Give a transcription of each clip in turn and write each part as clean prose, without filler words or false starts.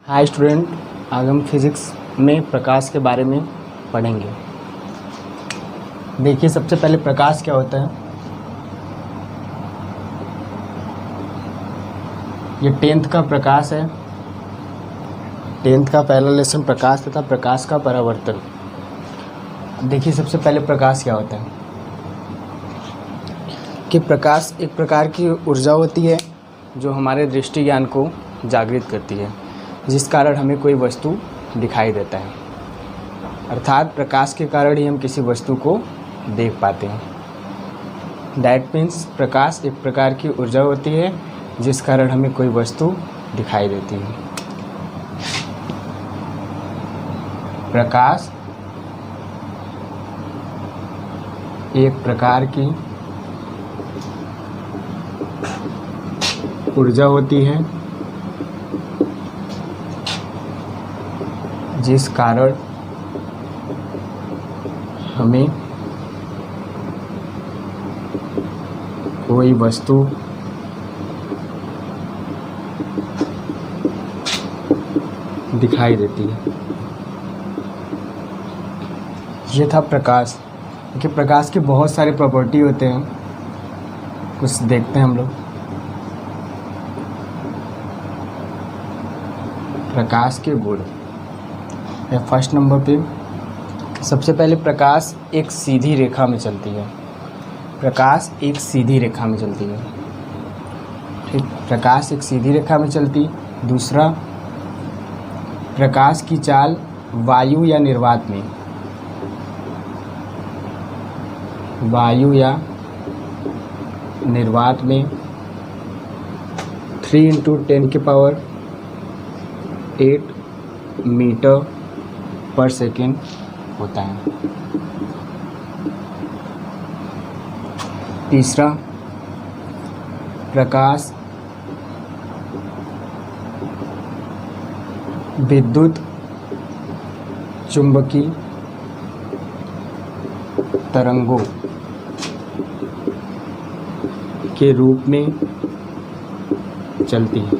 Hi student, आज हम physics में प्रकाश के बारे में पढ़ेंगे। देखिए, सबसे पहले प्रकाश क्या होता है। ये 10th का प्रकाश है। 10th का पहला लेसन प्रकाश तथा प्रकाश का परावर्तन। देखिए, सबसे पहले प्रकाश क्या होता है कि प्रकाश एक प्रकार की ऊर्जा होती है जो हमारे दृष्टि ज्ञान को जागृत करती है, जिस कारण हमें कोई वस्तु दिखाई देता है। अर्थात प्रकाश के कारण ही हम किसी वस्तु को देख पाते हैं। दैट मीन्स प्रकाश एक प्रकार की ऊर्जा होती है जिस कारण हमें कोई वस्तु दिखाई देती है। प्रकाश एक प्रकार की ऊर्जा होती है जिस कारण हमें कोई वस्तु दिखाई देती है। ये था प्रकाश। देखिए, प्रकाश के बहुत सारे प्रॉपर्टी होते हैं, कुछ देखते हैं हम लोग। प्रकाश के गुण फर्स्ट नंबर पे सबसे पहले प्रकाश एक सीधी रेखा में चलती है। प्रकाश एक सीधी रेखा में चलती है। ठीक, प्रकाश एक सीधी रेखा में चलती। दूसरा, प्रकाश की चाल वायु या निर्वात में, वायु या निर्वात में 3 × 10⁸ मीटर पर सेकेंड होता है। तीसरा, प्रकाश विद्युत चुंबकीय तरंगों के रूप में चलती है।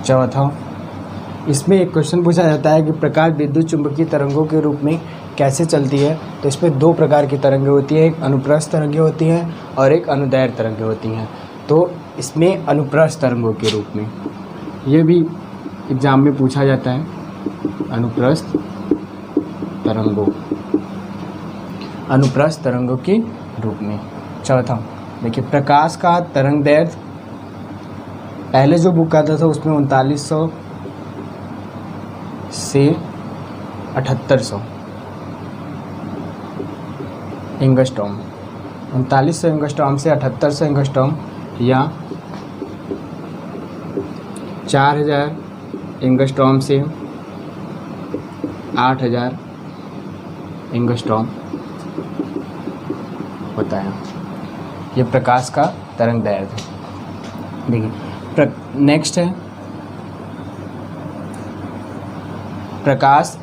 चौथा, इसमें एक क्वेश्चन पूछा जाता है कि प्रकाश विद्युत चुंबकीय तरंगों के रूप में कैसे चलती है। तो इसमें दो प्रकार की तरंगें होती हैं, एक अनुप्रस्थ तरंगें होती हैं और एक अनुदैर्ध्य तरंगें होती हैं। तो इसमें अनुप्रस्थ तरंगों के रूप में, ये भी एग्जाम में पूछा जाता है, अनुप्रस्थ तरंगों, अनुप्रस्थ तरंगों के रूप में। चौथा, देखिए, प्रकाश का तरंगदैर्ध्य पहले जो बुक आता था उसमें 3900 से 7800 एंगस्ट्रॉम, 3900 एंगस्ट्रॉम से 7800 एंगस्ट्रॉम, या 4000 एंगस्ट्रॉम से 8000 एंगस्ट्रॉम होता है। ये प्रकाश का तरंगदैर्ध्य। देखिए, नेक्स्ट है, प्रकाश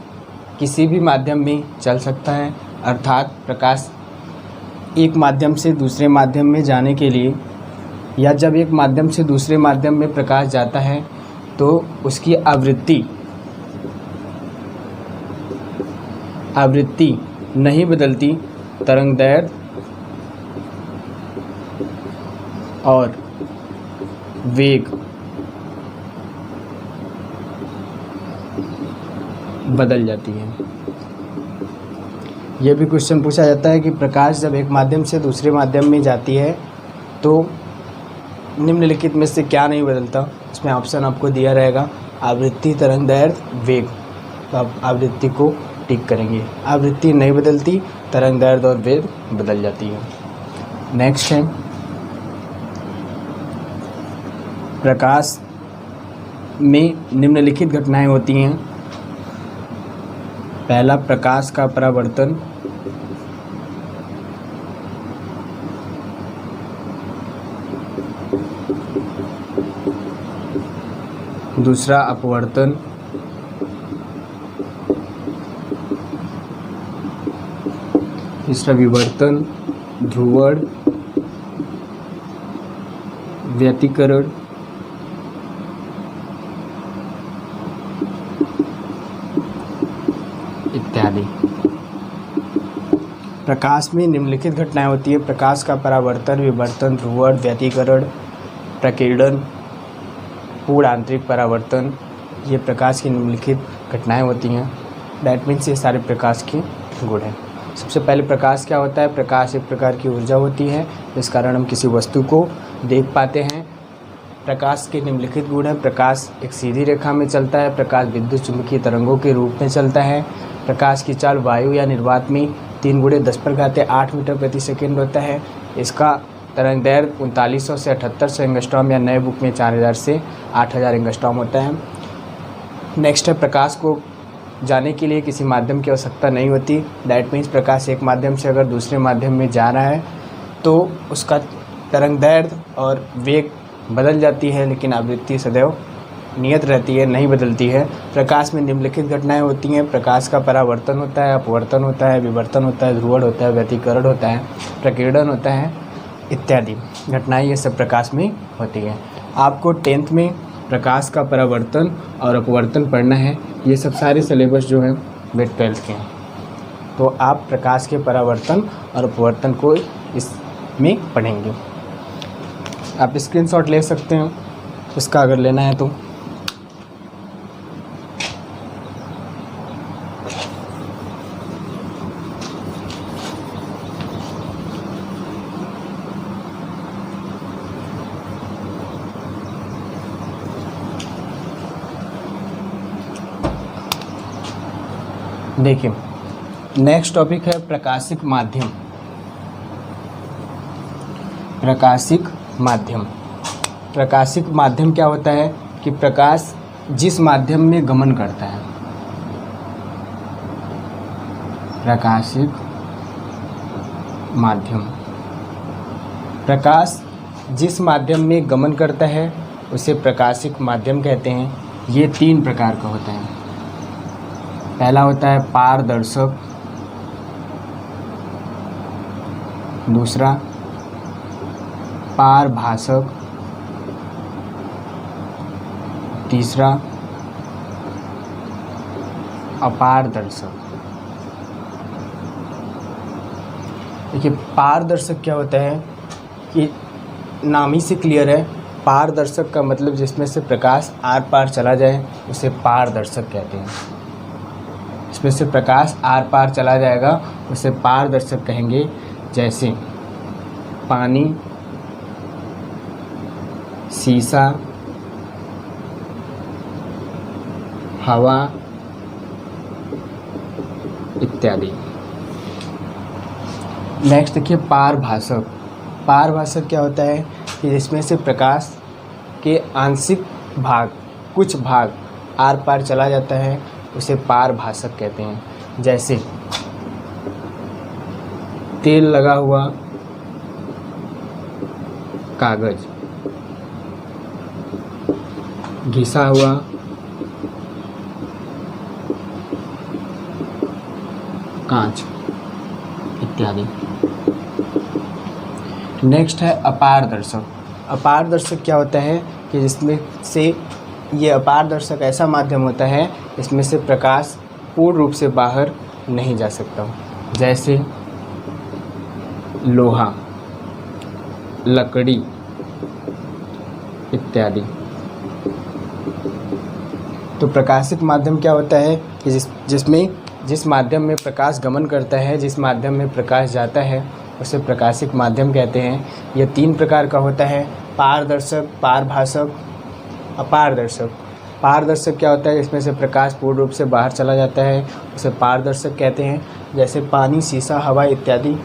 किसी भी माध्यम में चल सकता है। अर्थात प्रकाश एक माध्यम से दूसरे माध्यम में जाने के लिए, या जब एक माध्यम से दूसरे माध्यम में प्रकाश जाता है तो उसकी आवृत्ति नहीं बदलती, तरंगदैर्ध्य और वेग बदल जाती है। यह भी क्वेश्चन पूछा जाता है कि प्रकाश जब एक माध्यम से दूसरे माध्यम में जाती है तो निम्नलिखित में से क्या नहीं बदलता। इसमें ऑप्शन आपको दिया रहेगा, आवृत्ति, तरंगदैर्ध्य, वेग। तो आप आवृत्ति को टिक करेंगे। आवृत्ति नहीं बदलती, तरंगदैर्ध्य और वेग बदल जाती है। नेक्स्ट है, प्रकाश में निम्नलिखित घटनाएं होती हैं। पहला, प्रकाश का परावर्तन। दूसरा, अपवर्तन। तीसरा, विवर्तन, ध्रुवण, व्यतिकरण इत्यादि। प्रकाश में निम्नलिखित घटनाएं होती है: प्रकाश का परावर्तन, विवर्तन, ध्रुवण, व्यतिकरण, प्रकीर्णन, पूर्ण आंतरिक परावर्तन। ये प्रकाश की निम्नलिखित घटनाएं होती हैं। डैट मीन्स ये सारे प्रकाश के गुण हैं। सबसे पहले प्रकाश क्या होता है? प्रकाश एक प्रकार की ऊर्जा होती है जिस कारण हम किसी वस्तु को देख पाते हैं। प्रकाश के निम्नलिखित गुण हैं: प्रकाश एक सीधी रेखा में चलता है, प्रकाश विद्युत चुम्बकीय तरंगों के रूप में चलता है, प्रकाश की चाल वायु या निर्वात में 3 × 10⁸ मीटर प्रति सेकेंड होता है, इसका तरंग दैर्घ्य 3900 से 7800 एंगस्ट्रॉम या नए बुक में 4000 से 8000 एंगस्ट्रॉम होता है। नेक्स्ट है, प्रकाश को जाने के लिए किसी माध्यम की आवश्यकता नहीं होती। दैट मीन्स प्रकाश एक माध्यम से अगर दूसरे माध्यम में जा रहा है तो उसका तरंग दैर्घ्य और वेग बदल जाती है, लेकिन आवृत्ति सदैव नियत रहती है, नहीं बदलती है। प्रकाश में निम्नलिखित घटनाएं होती हैं: प्रकाश का परावर्तन होता है, अपवर्तन होता है, विवर्तन होता है, ध्रुवण होता है, व्यतिकरण होता है, प्रकीर्णन होता है इत्यादि घटनाएं। ये सब प्रकाश में होती है। आपको 10th में प्रकाश का परावर्तन और अपवर्तन पढ़ना है। ये सब सारे सिलेबस जो है वे 12th के हैं, तो आप प्रकाश के परावर्तन और अपवर्तन को इसमें पढ़ेंगे। आप स्क्रीनशॉट ले सकते हैं इसका अगर लेना है तो। देखिए, नेक्स्ट टॉपिक है प्रकाशिक माध्यम। प्रकाशिक माध्यम। प्रकाशिक माध्यम क्या होता है कि प्रकाश जिस माध्यम में गमन करता है, प्रकाशिक माध्यम, प्रकाश जिस माध्यम में गमन करता है उसे प्रकाशिक माध्यम कहते हैं। ये 3 प्रकार का होता है। पहला होता है पारदर्शक, दूसरा पारभासक, तीसरा अपारदर्शक। देखिए, पारदर्शक क्या होता है कि नाम ही से क्लियर है। पारदर्शक का मतलब जिसमें से प्रकाश आर पार चला जाए उसे पारदर्शक कहते हैं। इसमें से प्रकाश आर पार चला जाएगा उसे पारदर्शक कहेंगे। जैसे पानी, शीशा, हवा इत्यादि। नेक्स्ट देखिए पारभासक। पारभासक क्या होता है कि जिसमें से प्रकाश के आंशिक भाग, कुछ भाग आर पार चला जाता है उसे पारभासक कहते हैं। जैसे तेल लगा हुआ कागज, घिसा हुआ कांच इत्यादि। नेक्स्ट है अपारदर्शक। अपारदर्शक क्या होता है कि जिसमें से ये अपारदर्शक ऐसा माध्यम होता है इसमें से प्रकाश पूर्ण रूप से बाहर नहीं जा सकता। जैसे लोहा, लकड़ी इत्यादि। तो प्रकाशिक माध्यम क्या होता है कि जिस माध्यम में प्रकाश गमन करता है, जिस माध्यम में प्रकाश जाता है उसे प्रकाशिक माध्यम कहते हैं। यह 3 प्रकार का होता है: पारदर्शक, पारभासक, अपारदर्शक। पारदर्शक क्या होता है? इसमें से प्रकाश पूर्ण रूप से बाहर चला जाता है उसे पारदर्शक कहते हैं, जैसे पानी, शीशा, हवा इत्यादि।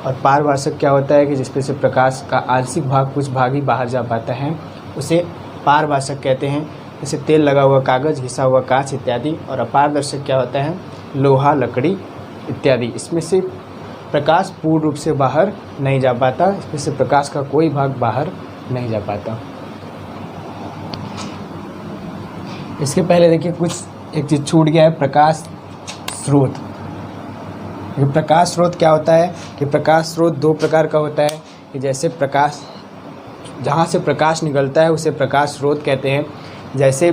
और पारभासक क्या होता है कि जिसमें से प्रकाश का आंशिक भाग, कुछ भाग ही बाहर जा पाता है उसे पारभासक कहते हैं, जैसे तेल लगा हुआ कागज़, घिसा हुआ कांच इत्यादि। और अपारदर्शक क्या होता है? लोहा, लकड़ी इत्यादि। इसमें से प्रकाश पूर्ण रूप से बाहर नहीं जा पाता, इसमें से प्रकाश का कोई भाग बाहर नहीं जा पाता। इसके पहले देखिए एक चीज़ छूट गया है, प्रकाश स्रोत। ये प्रकाश स्रोत क्या होता है कि प्रकाश स्रोत 2 प्रकार का होता है कि जैसे प्रकाश जहाँ से प्रकाश निकलता है उसे प्रकाश स्रोत कहते हैं। जैसे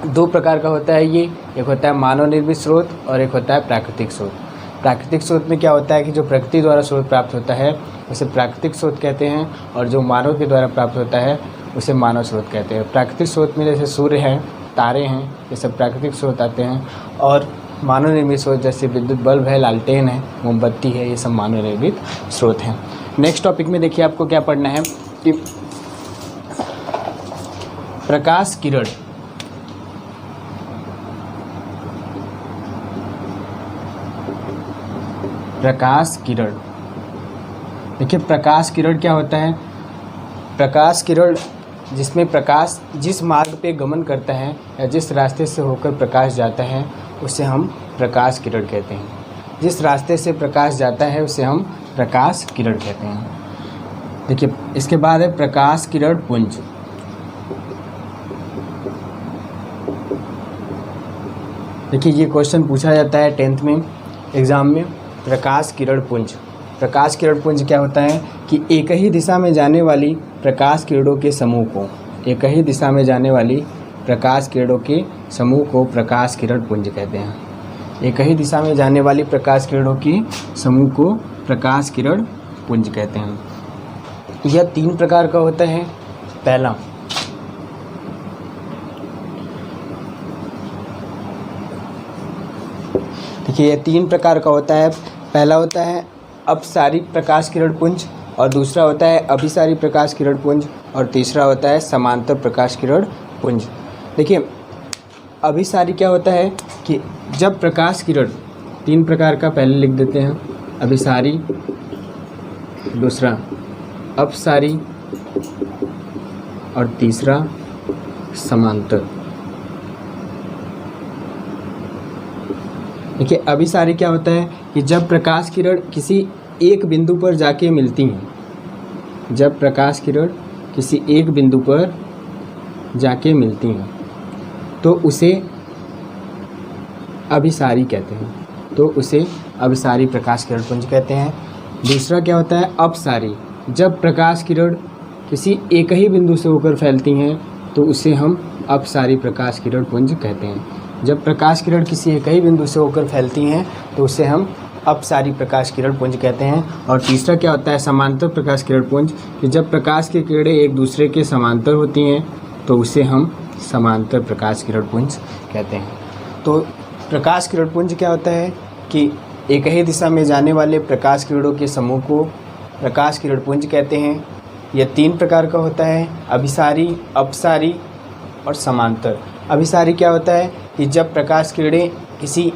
दो प्रकार का होता है ये, एक होता है मानव निर्मित स्रोत और एक होता है प्राकृतिक स्रोत। प्राकृतिक स्रोत में क्या होता है कि जो प्रकृति द्वारा स्रोत प्राप्त होता है उसे प्राकृतिक स्रोत कहते हैं, और जो मानव के द्वारा प्राप्त होता है उसे मानव स्रोत कहते हैं। प्राकृतिक स्रोत में जैसे सूर्य है, तारे हैं, ये सब प्राकृतिक स्रोत आते हैं, और मानव निर्मित स्रोत जैसे विद्युत बल्ब है, लालटेन है, मोमबत्ती है, ये सब मानव निर्मित स्रोत हैं। नेक्स्ट टॉपिक में देखिए आपको क्या पढ़ना है कि प्रकाश किरण देखिए प्रकाश किरण क्या होता है। प्रकाश किरण जिसमें प्रकाश जिस मार्ग पे गमन करता है या जिस रास्ते से होकर प्रकाश जाता है उसे हम प्रकाश किरण कहते हैं। जिस रास्ते से प्रकाश जाता है उसे हम प्रकाश किरण कहते हैं। देखिए इसके बाद है प्रकाश किरण पुंज। देखिए ये क्वेश्चन पूछा जाता है 10th में एग्ज़ाम में। प्रकाश किरण पुंज, प्रकाश किरण पुंज क्या होता है कि एक ही दिशा में जाने वाली प्रकाश किरणों के समूह को, एक ही दिशा में जाने वाली प्रकाश किरणों के समूह को प्रकाश किरण पुंज कहते हैं। एक ही दिशा में जाने वाली प्रकाश किरणों के समूह को प्रकाश किरण पुंज कहते हैं। यह 3 प्रकार का होता है। पहला देखिए ये 3 प्रकार का होता है। पहला होता है अपसारिक प्रकाश किरण पुंज, और दूसरा होता है अभिसारी प्रकाश किरण पुंज, और तीसरा होता है समांतर प्रकाश किरण पुंज। देखिए अभिसारी क्या होता है कि जब प्रकाश किरण 3 प्रकार का पहले लिख देते हैं, अभिसारी, दूसरा अपसारी और तीसरा समांतर। देखिए अभिसारी क्या होता है कि जब प्रकाश किरण किसी एक बिंदु पर जाके मिलती हैं, जब प्रकाश किरण किसी एक बिंदु पर जाके मिलती हैं तो उसे अभिसारी कहते हैं, तो उसे अभिसारी प्रकाश किरण पुंज कहते हैं। दूसरा क्या होता है अपसारी, जब प्रकाश किरण किसी एक ही बिंदु से होकर फैलती हैं तो उसे हम अपसारी प्रकाश किरण पुंज कहते हैं। जब प्रकाश किरण किसी एक ही बिंदु से होकर फैलती हैं तो उसे हम अपसारी प्रकाश किरण पुंज कहते हैं। और तीसरा क्या होता है समांतर प्रकाश किरण पुंज, कि जब प्रकाश की किरणें एक दूसरे के समांतर होती हैं तो उसे हम समांतर प्रकाश किरण पुंज कहते हैं। तो प्रकाश किरण पुंज क्या होता है कि एक ही दिशा में जाने वाले प्रकाश किरणों के समूह को प्रकाश किरण पुंज कहते हैं। यह 3 प्रकार का होता है, अभिसारी, अपसारी और समांतर। अभिसारी क्या होता है कि जब प्रकाश किरणें किसी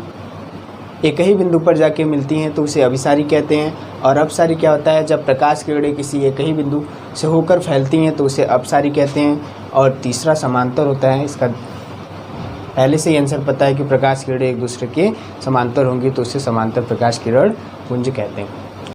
एक ही बिंदु पर जाके मिलती हैं तो उसे अभिसारी कहते हैं। और अपसारी क्या होता है जब प्रकाश किरणें किसी एक ही बिंदु से होकर फैलती हैं तो उसे अपसारी कहते हैं। और तीसरा समांतर होता है। इसका पहले से ही आंसर पता है कि प्रकाश किरणें एक दूसरे के समांतर होंगी तो उसे समांतर प्रकाश किरण पुंज कहते हैं।